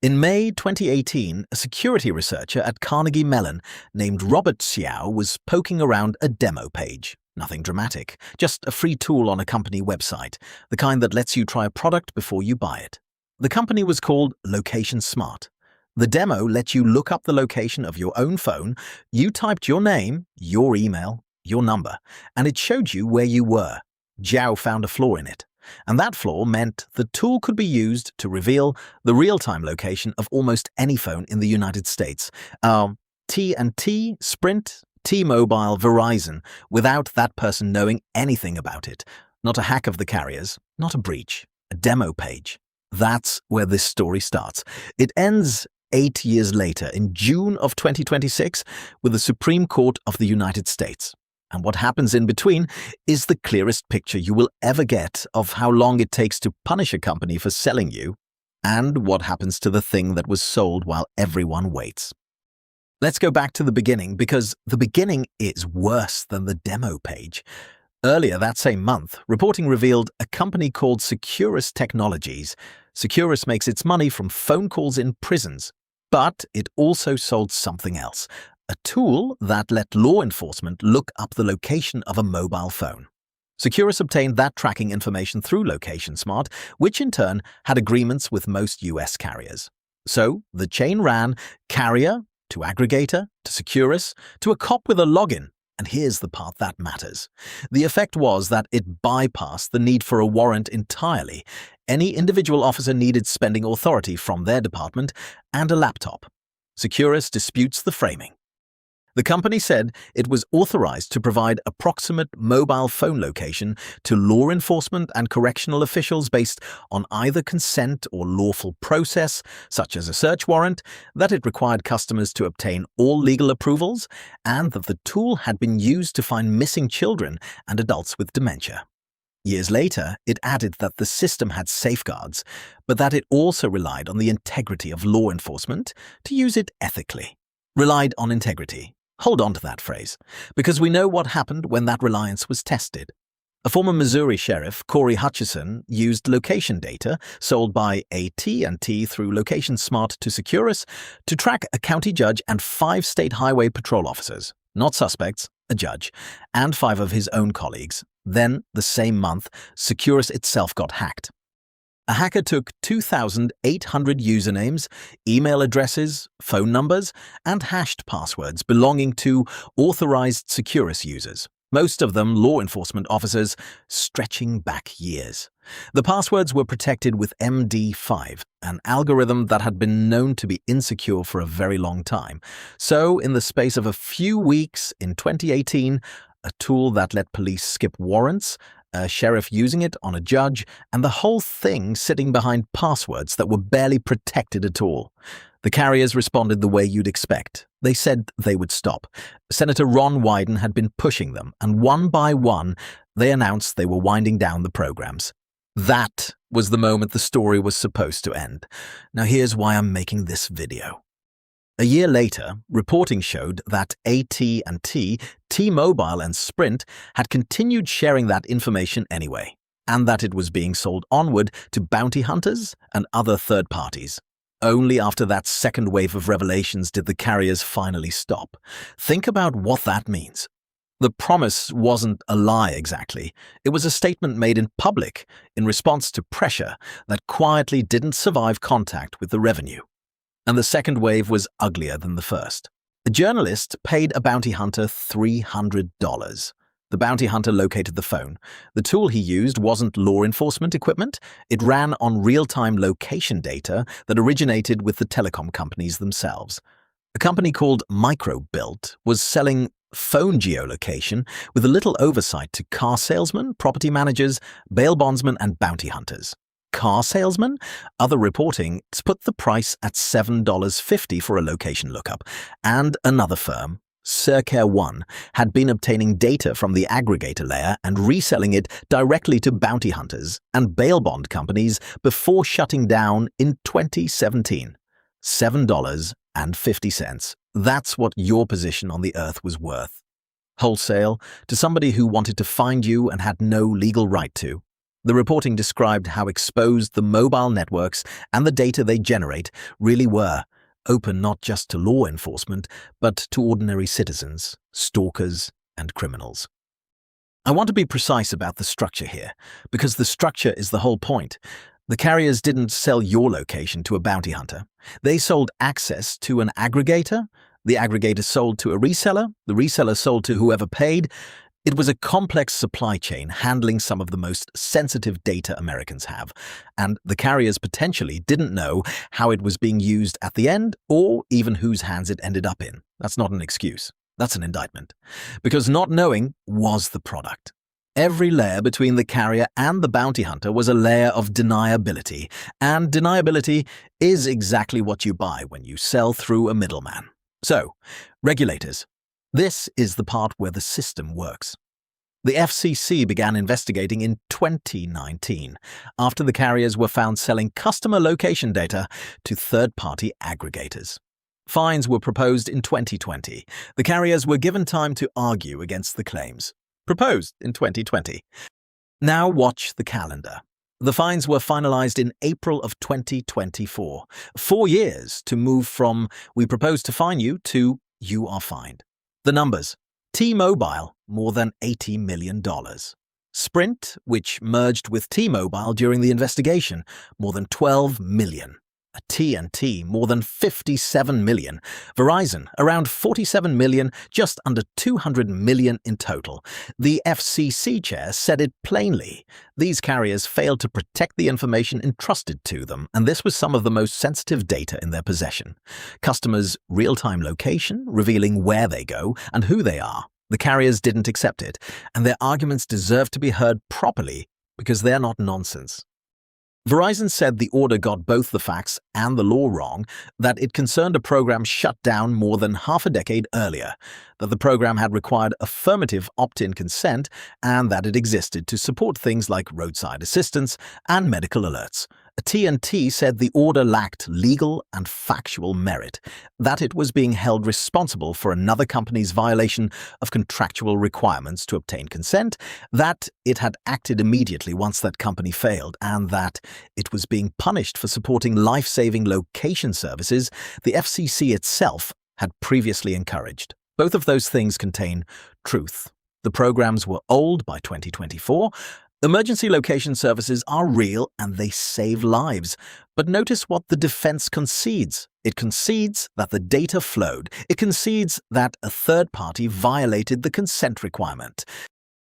In May 2018, a security researcher at Carnegie Mellon named Robert Xiao was poking around a demo page. Nothing dramatic, just a free tool on a company website, the kind that lets you try a product before you buy it. The company was called Location Smart. The demo let you look up the location of your own phone. You typed your name, your email, your number, and it showed you where you were. Xiao found a flaw in it. And that flaw meant the tool could be used to reveal the real-time location of almost any phone in the United States. AT&T, Sprint, T-Mobile, Verizon, without that person knowing anything about it. Not a hack of the carriers, not a breach, a demo page. That's where this story starts. It ends 8 years later, in June of 2026, with the Supreme Court of the United States. And what happens in between is the clearest picture you will ever get of how long it takes to punish a company for selling you, and what happens to the thing that was sold while everyone waits. Let's go back to the beginning, because the beginning is worse than the demo page. Earlier that same month, reporting revealed a company called Securus Technologies. Securus makes its money from phone calls in prisons, but it also sold something else. A tool that let law enforcement look up the location of a mobile phone. Securus obtained that tracking information through Location Smart, which in turn had agreements with most US carriers. So the chain ran carrier to aggregator to Securus to a cop with a login. And here's the part that matters. The effect was that it bypassed the need for a warrant entirely. Any individual officer needed spending authority from their department and a laptop. Securus disputes the framing. The company said it was authorized to provide approximate mobile phone location to law enforcement and correctional officials based on either consent or lawful process, such as a search warrant, that it required customers to obtain all legal approvals, and that the tool had been used to find missing children and adults with dementia. Years later, it added that the system had safeguards, but that it also relied on the integrity of law enforcement to use it ethically. Relied on integrity. Hold on to that phrase, because we know what happened when that reliance was tested. A former Missouri sheriff, Corey Hutchison, used location data sold by AT&T through Location Smart to Securus to track a county judge and 5 state highway patrol officers, not suspects, a judge, and 5 of his own colleagues. Then, the same month, Securus itself got hacked. A hacker took 2,800 usernames, email addresses, phone numbers, and hashed passwords belonging to authorized Securus users, most of them law enforcement officers, stretching back years. The passwords were protected with MD5, an algorithm that had been known to be insecure for a very long time. So, in the space of a few weeks in 2018, a tool that let police skip warrants, a sheriff using it on a judge, and the whole thing sitting behind passwords that were barely protected at all. The carriers responded the way you'd expect. They said they would stop. Senator Ron Wyden had been pushing them, and one by one, they announced they were winding down the programs. That was the moment the story was supposed to end. Now here's why I'm making this video. A year later, reporting showed that AT&T, T-Mobile, and Sprint had continued sharing that information anyway, and that it was being sold onward to bounty hunters and other third parties. Only after that second wave of revelations did the carriers finally stop. Think about what that means. The promise wasn't a lie exactly. It was a statement made in public in response to pressure that quietly didn't survive contact with the revenue. And the second wave was uglier than the first. A journalist paid a bounty hunter $300. The bounty hunter located the phone. The tool he used wasn't law enforcement equipment. It ran on real-time location data that originated with the telecom companies themselves. A company called Microbuilt was selling phone geolocation with a little oversight to car salesmen, property managers, bail bondsmen, and bounty hunters. Car salesman? Other reporting put the price at $7.50 for a location lookup, and another firm, Circare One, had been obtaining data from the aggregator layer and reselling it directly to bounty hunters and bail bond companies before shutting down in 2017. $7.50. That's what your position on the earth was worth. Wholesale, to somebody who wanted to find you and had no legal right to. The reporting described how exposed the mobile networks and the data they generate really were, open not just to law enforcement, but to ordinary citizens, stalkers, and criminals. I want to be precise about the structure here, because the structure is the whole point. The carriers didn't sell your location to a bounty hunter. They sold access to an aggregator. The aggregator sold to a reseller. The reseller sold to whoever paid. It was a complex supply chain handling some of the most sensitive data Americans have, and the carriers potentially didn't know how it was being used at the end or even whose hands it ended up in. That's not an excuse. That's an indictment. Because not knowing was the product. Every layer between the carrier and the bounty hunter was a layer of deniability, and deniability is exactly what you buy when you sell through a middleman. So, regulators. This is the part where the system works. The FCC began investigating in 2019 after the carriers were found selling customer location data to third-party aggregators. Fines were proposed in 2020. The carriers were given time to argue against the claims. Proposed in 2020. Now watch the calendar. The fines were finalized in April of 2024. 4 years to move from "we propose to fine you" to "you are fined." The numbers. T-Mobile, more than $80 million. Sprint, which merged with T-Mobile during the investigation, more than $12 million. AT&T, more than $57 million. Verizon, around $47 million, just under $200 million in total. The FCC chair said it plainly. These carriers failed to protect the information entrusted to them, and this was some of the most sensitive data in their possession. Customers' real-time location, revealing where they go and who they are. The carriers didn't accept it, and their arguments deserve to be heard properly because they're not nonsense. Verizon said the order got both the facts and the law wrong, that it concerned a program shut down more than half a decade earlier, that the program had required affirmative opt-in consent, and that it existed to support things like roadside assistance and medical alerts. AT&T said the order lacked legal and factual merit, that it was being held responsible for another company's violation of contractual requirements to obtain consent, that it had acted immediately once that company failed, and that it was being punished for supporting life-saving location services the FCC itself had previously encouraged. Both of those things contain truth. The programs were old by 2024. Emergency location services are real and they save lives. But notice what the defense concedes. It concedes that the data flowed. It concedes that a third party violated the consent requirement.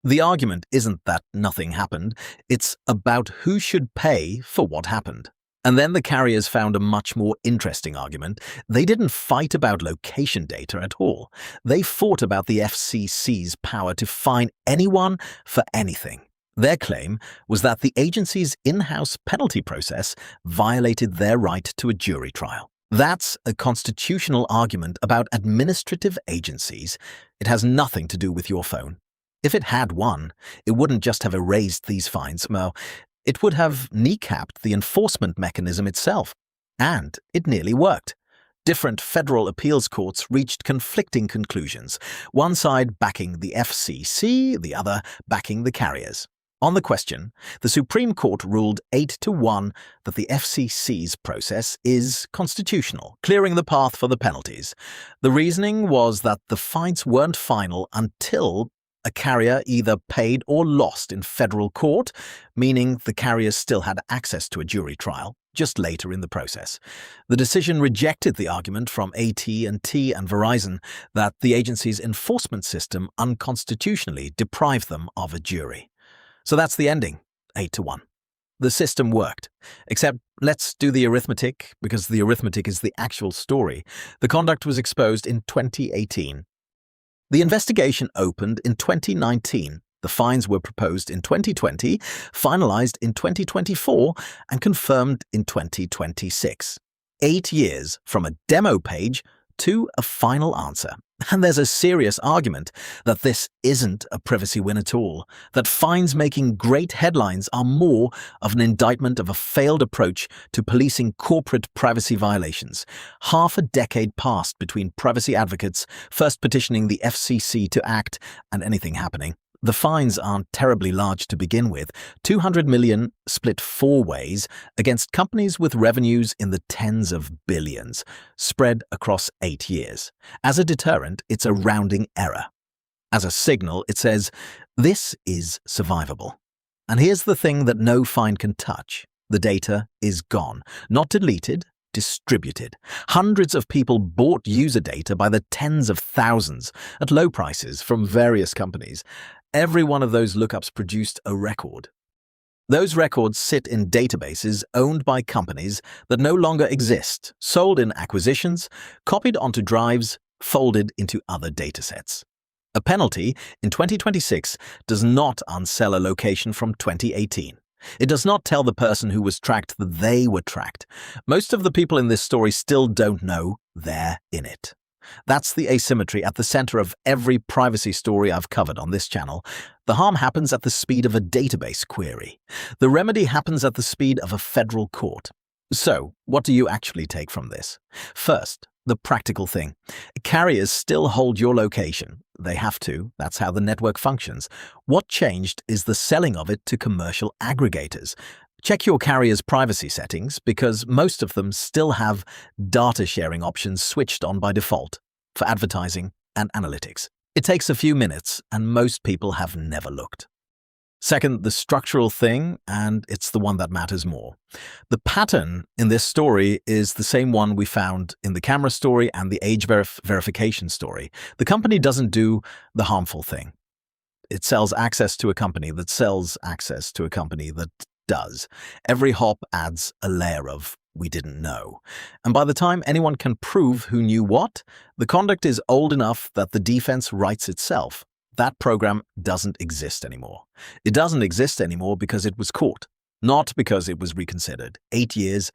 The argument isn't that nothing happened. It's about who should pay for what happened. And then the carriers found a much more interesting argument. They didn't fight about location data at all. They fought about the FCC's power to fine anyone for anything. Their claim was that the agency's in-house penalty process violated their right to a jury trial. That's a constitutional argument about administrative agencies. It has nothing to do with your phone. If it had one, it wouldn't just have erased these fines. Well, it would have kneecapped the enforcement mechanism itself. And it nearly worked. Different federal appeals courts reached conflicting conclusions, one side backing the FCC, the other backing the carriers. On the question, the Supreme Court ruled 8-1 that the FCC's process is constitutional, clearing the path for the penalties. The reasoning was that the fines weren't final until a carrier either paid or lost in federal court, meaning the carriers still had access to a jury trial, just later in the process. The decision rejected the argument from AT&T and Verizon that the agency's enforcement system unconstitutionally deprived them of a jury. So that's the ending, 8-1. The system worked. Except let's do the arithmetic, because the arithmetic is the actual story. The conduct was exposed in 2018. The investigation opened in 2019. The fines were proposed in 2020, finalized in 2024, and confirmed in 2026. 8 years from a demo page to a final answer. And there's a serious argument that this isn't a privacy win at all, that fines making great headlines are more of an indictment of a failed approach to policing corporate privacy violations. Half a decade passed between privacy advocates first petitioning the FCC to act and anything happening. The fines aren't terribly large to begin with, 200 million split 4 ways against companies with revenues in the tens of billions, spread across 8 years. As a deterrent, it's a rounding error. As a signal, it says, this is survivable. And here's the thing that no fine can touch. The data is gone, not deleted, distributed. Hundreds of people bought user data by the tens of thousands at low prices from various companies. Every one of those lookups produced a record. Those records sit in databases owned by companies that no longer exist, sold in acquisitions, copied onto drives, folded into other datasets. A penalty in 2026 does not unsell a location from 2018. It does not tell the person who was tracked that they were tracked. Most of the people in this story still don't know they're in it. That's the asymmetry at the center of every privacy story I've covered on this channel. The harm happens at the speed of a database query. The remedy happens at the speed of a federal court. So, what do you actually take from this? First, the practical thing. Carriers still hold your location. They have to. That's how the network functions. What changed is the selling of it to commercial aggregators. Check your carrier's privacy settings because most of them still have data sharing options switched on by default for advertising and analytics. It takes a few minutes and most people have never looked. Second, the structural thing, and it's the one that matters more. The pattern in this story is the same one we found in the camera story and the age verification story. The company doesn't do the harmful thing. It sells access to a company that sells access to a company that does. Every hop adds a layer of we didn't know. And by the time anyone can prove who knew what, the conduct is old enough that the defense writes itself. That program doesn't exist anymore. It doesn't exist anymore because it was caught, not because it was reconsidered. 8 years,